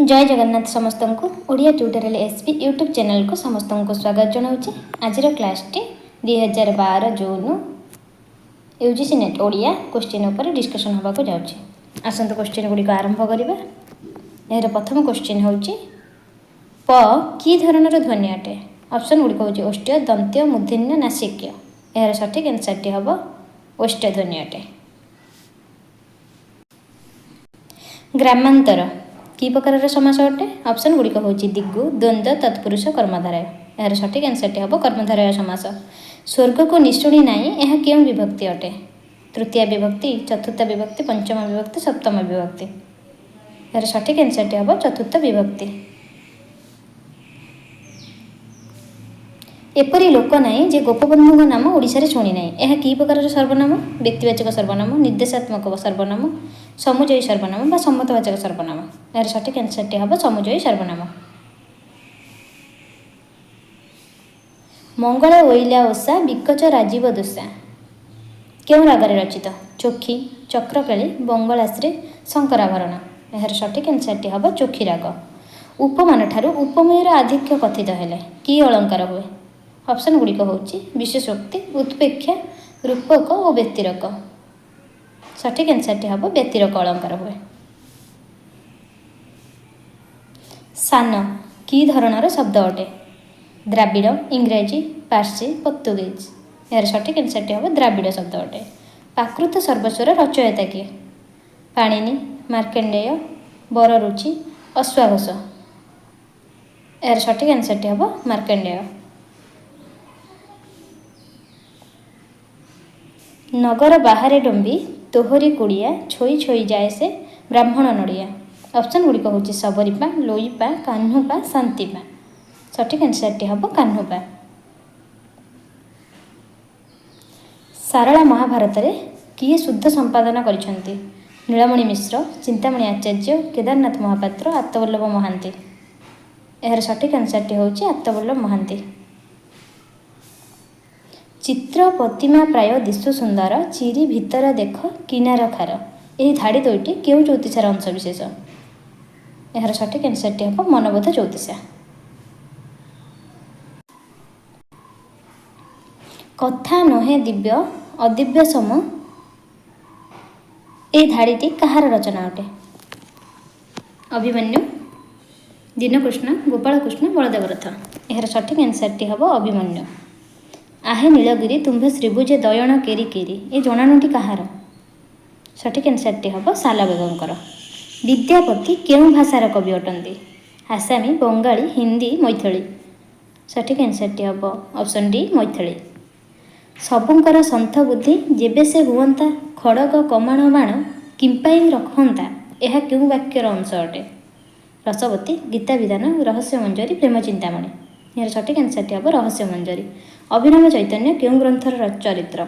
जय जगन्नाथ समस्त को Odia tutorial SP YouTube channel को समस्त को स्वागत जनाऊँ। आज क्लास टी 2012 जून यूजीसी नेट ओडिया क्वेश्चन उपर डिस्कसन होगा जाऊँगी। आसतु क्वेश्चन गुड़िक आरंभ करवा। यार प्रथम क्वेश्चन हूँ प कि धरणर ध्वनि अटे। ऑप्शन गुड़िक हूँ ओष्ठ्य, दंत्य, मूर्धन्य, नासिक्य। यार सठिक आंसर टी हम ओष्ठ्य ध्वनि अटे। ग्रामांतर कि प्रकार समास अटे। ऑप्शन गुड़िक हूँ दिगु, द्वंद्व, तत्पुरुष, कर्मधारय। यार सठिक आंसर टी हम कर्मधारय समास। स्वर्ग को निशुणी नाई यह क्यों विभक्ति अटे। तृतीय विभक्ति, चतुर्थ विभक्ति, पंचम विभक्ति, सप्तम विभक्ति। यार सठिक आंसर टी हम चतुर्थ विभक्ति। एपरी लोक नाई जे गोपबंधु नाम ओडिशा शुणी ना। यह कि प्रकार सर्वनाम। व्यक्तिवाचक सर्वनाम, निर्देशात्मक सर्वनाम, समुजयी सर्वनाम सम्मतवाचक सर्वनाम। यार सठिक आंसर टी हम समुजयी सर्वनाम। मंगल ओइला ओषा विकच राजीव दोषा क्यों रागर रचित। चोखी, चक्रकेली, बंगलाश्री, शंकराभरण। यार सठिक आंसर टी हम चोखी राग। उपमान ठारू उपमेयर आधिक्य कथित हेले कि अलंकार हुए। ऑप्शन गुड़िक हूँ विशेषोक्ति, उत्प्रेक्षा, रूपक और व्यतिरक। सठिक आंसर टी हम व्यतिरक अलंकार हुए। सान कि धरणर शब्द अटे। द्राविड़, इंग्राजी, पार्सी, पोर्तुगीज। यार सठिक आंसर टी हम द्राविड़ शब्द अटे। प्राकृत सर्वस्वर रचयिता किए। पाणिनि, मार्कंडेय, बररुचि, अश्वाघोष। यार सठिक आंसर टी हम मार्कंडेय। नगर बाहर डंबी तोहरी कुड़िया छोई छोई जाए से ब्राह्मण नड़िया। ऑप्शन गुड़िक हूँ सबरीपा, लोईपा, कान्हुपा, शांतिपा। सठिक आंसर टी हम कान्हुपा। सारला महाभारत रे किए शुद्ध संपादन करिसेंती। नीलमणि मिश्र, चिंतामणि आचार्य, केदारनाथ महापात्र, आत्तवल्लभ महांती। यार सठिक आंसर टी हूँ आत्तवल्लभ महांती। चित्र प्रतिमा प्राय दिशु सुंदर चिरी भितर देख किनार खार। यही धाड़ी दुईटी क्यों ज्योतिषार अंशविशेष। यार सठिक आंसर टी हम मनबोध ज्योतिषा। कथा नहे दिव्य अदिव्य सम ए धाड़ीटी कहार रचना अटे। अभिमन्यु, दीनकृष्ण, गोपालकृष्ण, बलदेव रथ। यार सठिक आंसर टी हम अभिमन्यु। आहे नीलगिरी तुम्भे श्रीभुजे दयन केरी केरी ए जनाणुटी कहार। सठिक आंसर टी हम सालबेगंकर। विद्यापति केउं भाषार कवि अटंती। आसामी, बंगाली, हिंदी, मैथिली। सठिक आंसर टी हम ऑप्शन डी मैथिली। सबुंकर सन्थ बुद्धि जेबे से हुअंता खड़ग कमाण बाण किंपाई रखंता यह क्यों वाक्यर अंश अटे। रसवती, गीता विधान, रहस्य मंजरी, प्रेम चिंतामणि। यार सठिक आंसर टी हम रहस्य मंजरी। अभिनव चैतन्य क्यों ग्रंथर चरित्र।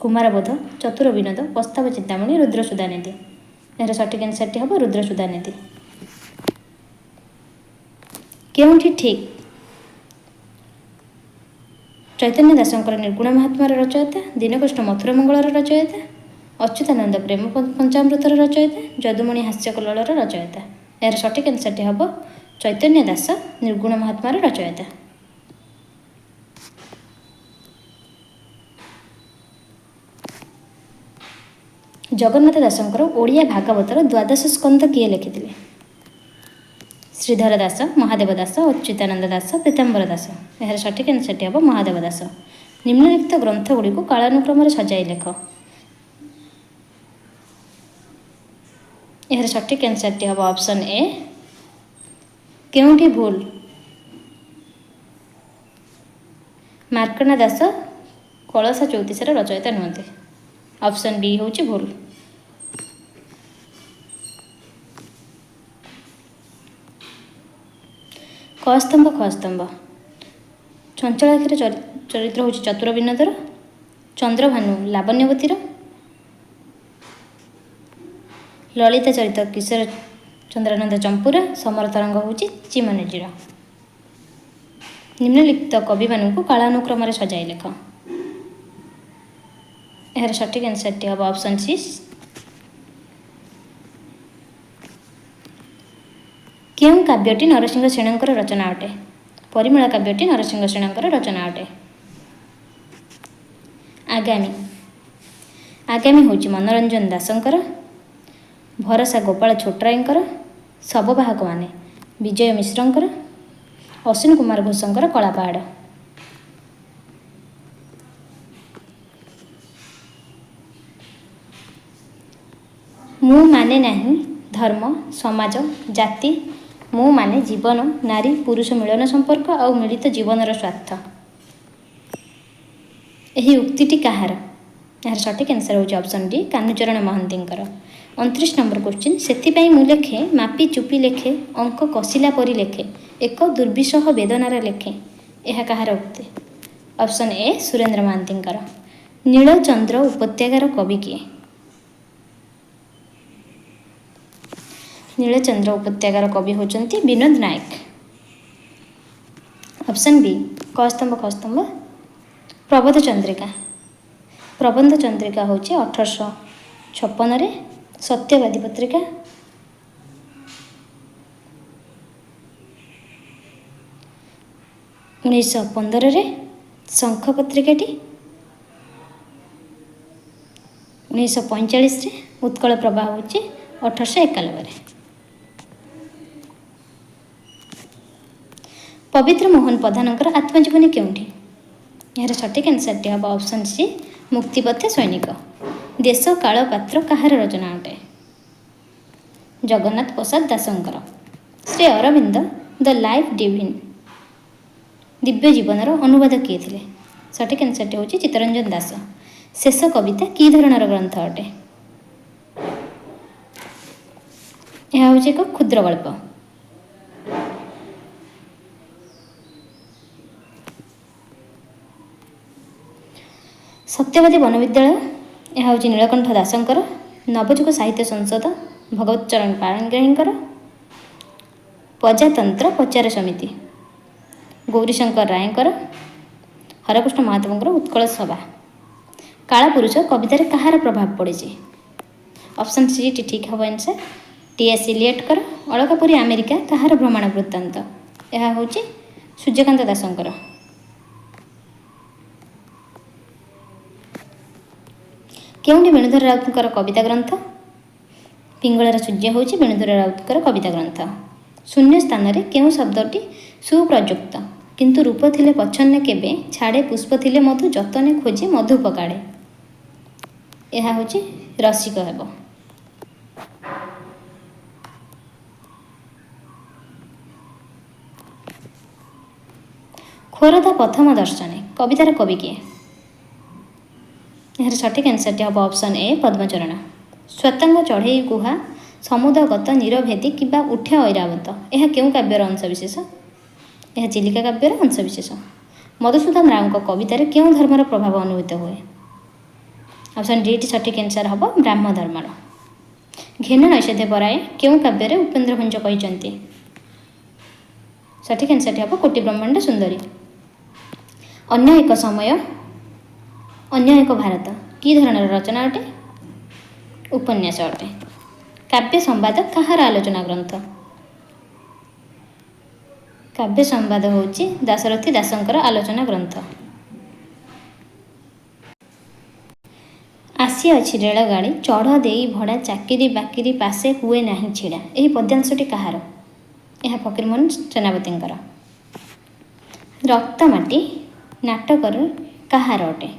कुमारबोध, चतुर विनोद, प्रस्ताव चिंतामणि, रुद्रसुधानिधि। यार सठिक आंसर टी हम रुद्रसुधानिधि। केउंठी ठीक। चैतन्य दासंकर निर्गुण महात्मार रचयिता, दीनकृष्ण मथुरा मंगलर रचयिता, अच्युतानंद प्रेम पंचामृतर रचयिता, जदुमणि हास्य कल्लोलर रचयिता। यार सठिक आंसर टी हम चैतन्य दास निर्गुण महात्मार रचयिता। जगन्नाथ दासंकर ओडिया भागवतर द्वादश स्कंध किए लिखिथिले। श्रीधर दास, महादेव दास, अच्युतानंद दास, पीताम्बर दास। यार सठिक आंसर टी हम महादेव दास। निम्नलिखित ग्रंथ गुड़ी को कालानुक्रम सजाई लेख। यार सठिक आंसर टी हम ऑप्शन ए केउंठी भूल। मार्कंड दास कलश ज्योतिषार रचयिता नुहति। ऑप्शन बी हूँ भूल। कस्तंभ खस्तंभ चंचलाक्षीर चरित्र हूँ चतुर विनोदर, चंद्रभानु लावण्यवतीर, ललिता चरित्र किशोर चंद्रानंद चंपुरा, समर तरंग हूँ चिमनिजीर। निम्नलिखित कवि मानू कालानुक्रम सजाई लेख। यार सठिक आंसर टी हम ऑप्शन सी କେଉଁ କାବ୍ୟଟି ନରସିଂହ ସେଣଙ୍କର ରଚନା ଅଟେ? ପରିମଳ କାବ୍ୟଟି ନରସିଂହ ସେଣଙ୍କର ରଚନା ଅଟେ। ଆଗାମୀ ଆଗାମୀ ହେଉଛି ମନୋରଞ୍ଜନ ଦାସଙ୍କର, ଭରସା ଗୋପାଳ ଛୋଟରାୟଙ୍କର, ଶବବାହକମାନେ ବିଜୟ ମିଶ୍ରଙ୍କର, ଅଶ୍ୱିନୀ କୁମାର ଘୋଷଙ୍କର କଳାପାହାଡ଼। ମୁଁ ମାନେ ନାହିଁ ଧର୍ମ, ସମାଜ, ଜାତି, ମୁଁ ମାନେ ଜୀବନ, ନାରୀ ପୁରୁଷ ମିଳନ ସମ୍ପର୍କ ଆଉ ମିଳିତ ଜୀବନର ସ୍ୱାର୍ଥ। ଏହି ଉକ୍ତିଟି କାହାର? ଏହାର ସଠିକ୍ ଆନ୍ସର୍ ହେଉଛି ଅପସନ୍ ଡି କାହ୍ନୁଚରଣ ମହାନ୍ତିଙ୍କର। 29 ନମ୍ବର କ୍ୱେଶ୍ଚିନ୍। ସେଥିପାଇଁ ମୁଁ ଲେଖେ ମାପି ଚୁପି ଲେଖେ ଅଙ୍କ କଷିଲା ପରି ଲେଖେ ଏକ ଦୁର୍ବିସହ ବେଦନାର ଲେଖେ। ଏହା କାହାର ଉକ୍ତି? ଅପସନ୍ ଏ ସୁରେନ୍ଦ୍ର ମହାନ୍ତିଙ୍କର। ନୀଳଚନ୍ଦ୍ର ଉପତ୍ୟକାର କବି କିଏ? ନୀଳଚନ୍ଦ୍ର ଉପତ୍ୟକାର କବି ହେଉଛନ୍ତି ବିନୋଦ ନାୟକ। ଅପସନ୍ ବି କସ୍ତମ୍ଭ ଖସ୍ତମ୍ଭ ପ୍ରବନ୍ଧ ଚନ୍ଦ୍ରିକା। ପ୍ରବନ୍ଧ ଚନ୍ଦ୍ରିକା ହେଉଛି 1856ରେ, ସତ୍ୟବାଦୀ ପତ୍ରିକା 1915ରେ, ଶଙ୍ଖ ପତ୍ରିକାଟି 1945ରେ, ଉତ୍କଳ ପ୍ରବାହ ହେଉଛି 1891ରେ। ପବିତ୍ର ମୋହନ ପ୍ରଧାନଙ୍କର ଆତ୍ମଜୀବନୀ କେଉଁଠି? ଏହାର ସଠିକ୍ ଆନ୍ସର୍ଟି ହେବ ଅପସନ୍ ସି ମୁକ୍ତିପଥ ସୈନିକ। ଦେଶ କାଳ ପାତ୍ର କାହାର ରଚନା ଅଟେ? ଜଗନ୍ନାଥ ପ୍ରସାଦ ଦାସଙ୍କର। ଶ୍ରୀ ଅରବିନ୍ଦ ଦ ଲାଇଫ୍ ଡିଭିନ୍ ଦିବ୍ୟ ଜୀବନର ଅନୁବାଦ କିଏ ଥିଲେ? ସଠିକ୍ ଆନ୍ସର୍ଟି ହେଉଛି ଚିତ୍ତରଞ୍ଜନ ଦାସ। ଶେଷ କବିତା କି ଧରଣର ଗ୍ରନ୍ଥ ଅଟେ? ଏହା ହେଉଛି ଏକ କ୍ଷୁଦ୍ର ଗଳ୍ପ। ସତ୍ୟବାଦୀ ବନବିଦ୍ୟାଳୟ, ଏହା ହେଉଛି ନୀଳକଣ୍ଠ ଦାସଙ୍କର। ନବଯୁଗ ସାହିତ୍ୟ ସଂସଦ ଭଗବତ ଚରଣ ପାଣିଗ୍ରାହୀଙ୍କର। ପ୍ରଜାତନ୍ତ୍ର ପ୍ରଚାର ସମିତି ଗୌରୀଶଙ୍କର ରାୟଙ୍କର। ହରକୃଷ୍ଣ ମହାଦେବଙ୍କର ଉତ୍କଳ ସଭା। କାଳପୁରୁଷ କବିତାରେ କାହାର ପ୍ରଭାବ ପଡ଼ିଛି? ଅପସନ୍ ସି ଟି ଠିକ୍ ହେବ ଆନ୍ସର୍ ଟି.ଏସ୍. ଇଲିୟଟ୍ଙ୍କର। ଅଳକାପୁରୀ ଆମେରିକା କାହାର ଭ୍ରମଣ ବୃତ୍ତାନ୍ତ? ଏହା ହେଉଛି ସୂର୍ଯ୍ୟକାନ୍ତ ଦାସଙ୍କର। କେଉଁଠି ବେଣୁଧର ରାଉତଙ୍କର କବିତା ଗ୍ରନ୍ଥ? ପିଙ୍ଗଳର ସୂର୍ଯ୍ୟ ହେଉଛି ବେଣୁଧର ରାଉତଙ୍କର କବିତା ଗ୍ରନ୍ଥ। ଶୂନ୍ୟ ସ୍ଥାନରେ କେଉଁ ଶବ୍ଦଟି ସୁପ୍ରଯୁକ୍ତ? କିନ୍ତୁ ରୂପ ଥିଲେ ପଛନ୍ନେ କେବେ ଛାଡ଼େ ପୁଷ୍ପ ଥିଲେ ମଧୁ ଯତନେ ଖୋଜି ମଧୁ ପକାଡ଼େ। ଏହା ହେଉଛି ରସିକ ହେବ। ଖୋରଧା ପ୍ରଥମ ଦର୍ଶନେ କବିତାର କବି କିଏ? ଏହାର ସଠିକ୍ ଆନ୍ସର୍ଟି ହେବ ଅପସନ୍ ଏ ପଦ୍ମଚରଣ। ସ୍ୱତଙ୍ଗ ଚଢ଼େଇ ଗୁହା ସମୁଦ୍ରଗତ ନିରଭେଦୀ କିମ୍ବା ଉଠେ ଐରାବତ ଏହା କେଉଁ କାବ୍ୟର ଅଂଶବିଶେଷ? ଏହା ଚିଲିକା କାବ୍ୟର ଅଂଶବିଶେଷ। ମଧୁସୂଦନ ରାଓଙ୍କ କବିତାରେ କେଉଁ ଧର୍ମର ପ୍ରଭାବ ଅନୁଭୂତ ହୁଏ? ଅପସନ୍ ଡି ଟି ସଠିକ୍ ଆନ୍ସର୍ ହେବ ବ୍ରାହ୍ମ ଧର୍ମର। ଘେନ ନୈଷଧି ପରାୟେ କେଉଁ କାବ୍ୟରେ ଉପେନ୍ଦ୍ର ଭଞ୍ଜ କହିଛନ୍ତି? ସଠିକ୍ ଆନ୍ସର୍ଟି ହେବ କୋଟି ବ୍ରହ୍ମାଣ୍ଡ ସୁନ୍ଦରୀ। ଅନ୍ୟ ଏକ ସମୟ ଅନ୍ୟ ଏକ ଭାରତ କି ଧରଣର ରଚନା ଅଟେ? ଉପନ୍ୟାସ ଅଟେ। କାବ୍ୟ ସମ୍ବାଦ କାହାର ଆଲୋଚନା ଗ୍ରନ୍ଥ? କାବ୍ୟ ସମ୍ବାଦ ହେଉଛି ଦାଶରଥୀ ଦାସଙ୍କର ଆଲୋଚନା ଗ୍ରନ୍ଥ। ଆସିଅଛି ରେଳଗାଡ଼ି ଚଢ଼ ଦେଇ ଭଡ଼ା ଚାକିରି ବାକିରି ପାଶେ ହୁଏ ନାହିଁ ଛିଡ଼ା। ଏହି ପଦ୍ୟାଂଶଟି କାହାର? ଏହା ଫକୀରମୋହନ ସେନାପତିଙ୍କର। ରକ୍ତମାଟି ନାଟକର କାହାର ଅଟେ?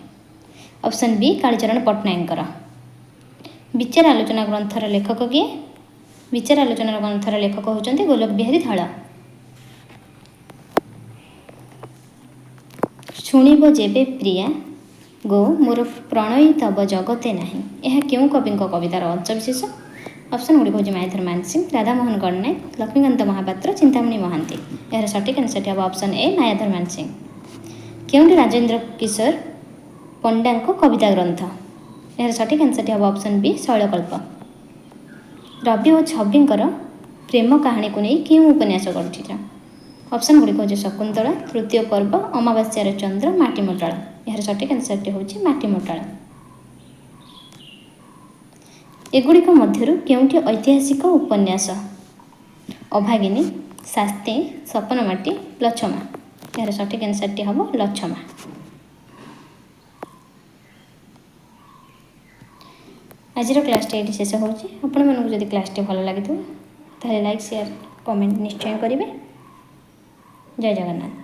ଅପସନ୍ ବି କାଳୀଚରଣ ପଟ୍ଟନାୟକଙ୍କର। ବିଚାର ଆଲୋଚନା ଗ୍ରନ୍ଥର ଲେଖକ କିଏ? ବିଚାର ଆଲୋଚନା ଗ୍ରନ୍ଥର ଲେଖକ ହେଉଛନ୍ତି ଗୋଲକ ବିହାରୀ ଧଳ। ଶୁଣିବ ଯେବେ ପ୍ରିୟା ଗୋ ମୋର ପ୍ରଣୟୀ ତବ ଜଗତେ ନାହିଁ ଏହା କେଉଁ କବିଙ୍କ କବିତାର ଅଂଶବିଶେଷ? ଅପସନ୍ ଗୁଡ଼ିକ ହେଉଛି ମାୟାଧର ମାନସିଂହ, ରାଧାମୋହନ ଗଡ଼ନାୟକ, ଲକ୍ଷ୍ମୀକାନ୍ତ ମହାପାତ୍ର, ଚିନ୍ତାମଣି ମହାନ୍ତି। ଏହାର ସଠିକ୍ ଆନ୍ସର୍ଟି ହେବ ଅପସନ୍ ଏ ମାୟାଧର ମାନସିଂହ। କେଉଁଠି ରାଜେନ୍ଦ୍ର କିଶୋର ପଣ୍ଡାଙ୍କ କବିତା ଗ୍ରନ୍ଥ? ଏହାର ସଠିକ୍ ଆନ୍ସର୍ଟି ହେବ ଅପସନ୍ ବି ଶୈଳକଳ୍ପ। ରବି ଓ ଛବିଙ୍କର ପ୍ରେମ କାହାଣୀକୁ ନେଇ କେଉଁ ଉପନ୍ୟାସ ଗଠିତ? ଅପସନ୍ ଗୁଡ଼ିକ ହେଉଛି ଶକୁନ୍ତଳା, ତୃତୀୟ ପର୍ବ, ଅମାବାସ୍ୟାର ଚନ୍ଦ୍ର, ମାଟିମଟାଳ। ଏହାର ସଠିକ୍ ଆନ୍ସର୍ଟି ହେଉଛି ମାଟିମଟାଳ। ଏଗୁଡ଼ିକ ମଧ୍ୟରୁ କେଉଁଠି ଐତିହାସିକ ଉପନ୍ୟାସ ଅଭାଗିନୀ, ଶାସ୍ତି, ସପନ ମାଟି, ଲଛମା। ଏହାର ସଠିକ୍ ଆନ୍ସର୍ଟି ହେବ ଲଛମା। ଆଜିର କ୍ଲାସ୍ଟି ଏଇଠି ଶେଷ ହେଉଛି। ଆପଣମାନଙ୍କୁ ଯଦି କ୍ଲାସ୍ଟି ଭଲ ଲାଗିଥିବ ତାହେଲେ ଲାଇକ୍, ସେୟାର, କମେଣ୍ଟ ନିଶ୍ଚୟ କରିବେ। ଜୟ ଜଗନ୍ନାଥ।